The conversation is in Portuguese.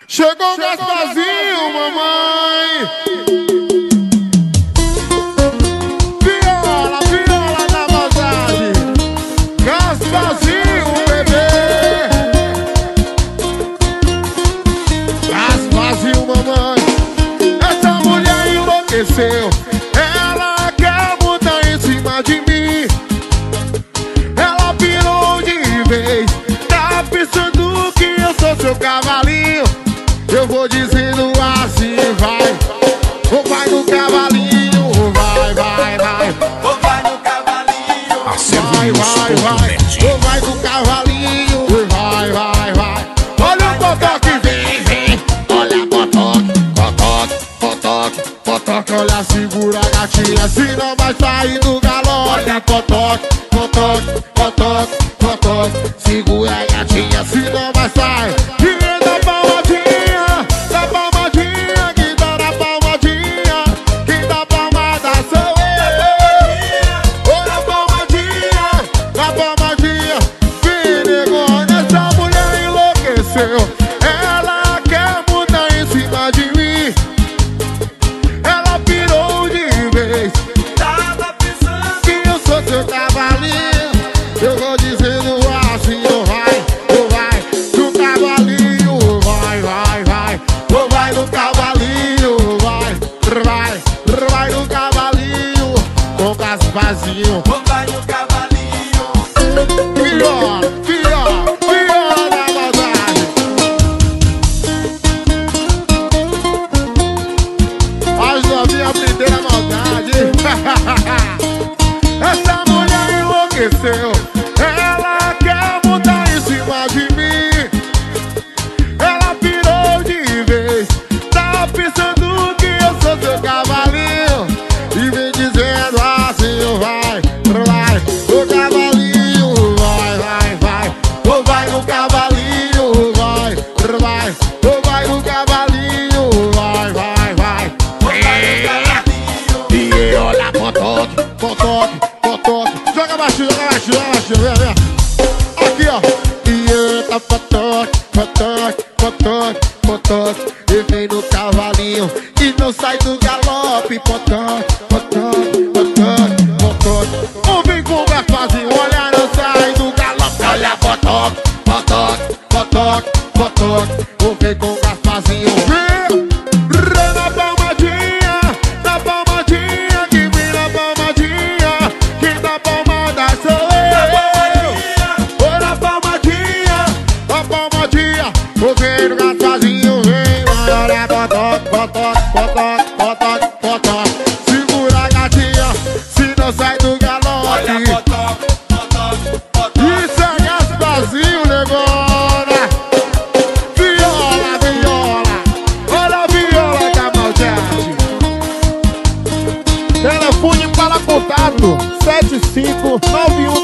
Chegou o Gasparzinho, mamãe. Viola, viola na maldade. Gasparzinho, bebê. Gasparzinho, mamãe. Essa mulher enlouqueceu. Ela quer mudar em cima de mim. Ela pirou de vez. Tá pensando que eu sou seu cavalinho. Eu vou dizendo assim, vai. Ou vai no cavalinho, vai, vai, vai. Ou vai no cavalinho, Vai, vai, vai. Ou vai no cavalinho, vai, vai, vai. Olha o potoque, vem, vem. Olha potoque, potoque, potoque, potoque. Olha, segura a gatinha, senão vai sair do galope. Olha potoque, potoque, potoque, potoque. Segura a gatinha, senão vai sair. Ela quer mudar em cima de mim. Ela pirou de vez. tava pensando Que eu sou seu cavalinho. Eu vou dizendo assim, ou vai no cavalinho, vai, vai, vai. Ou vai no cavalinho, vai no cavalinho. Com Gasparzinho. ou vai no cavalinho. Viola, viola, viola na maldade. As novinhas aprenderam a maldade. Essa mulher enlouqueceu. Ela quer mudar em cima de mim. Ela pirou de vez. Tá pensando que eu sou seu cavalinho. E vem dizendo assim, vai, vai. O cavalinho, vai, vai, vai. Ou vai no cavalinho, vai, vai. Ou vai no cavalinho, vai, vai, vai. E olha, potoque, potoque, potoque. Joga baixinho, joga baixinho, joga baixinho, vem, vem. Aqui, ó. E eita, potoque, potoque, potoque, potoque. E vem no cavalinho e não sai do galope. Potoque, potoque, potoque, potoque. Ou vem com o Gasparzinho, olha, não sai do galope. Olha, potoque, potoque, potoque, potoque. Ou vem com o Gasparzinho, vem. Na palmadinha, na palmadinha. Que vem na palmadinha. Que na palmada sou eu. Ou na palmadinha, na palmadinha. Ou vem no Gasparzinho, vem. Olha, potoque, potoque, potoque, potoque, potoque. Segura a gatinha, se não sai do galope. Olha potoque, potoque, potoque. Isso é Gasparzinho, negona. Viola, viola. Olha a viola da maldade. Telefone para contato 7591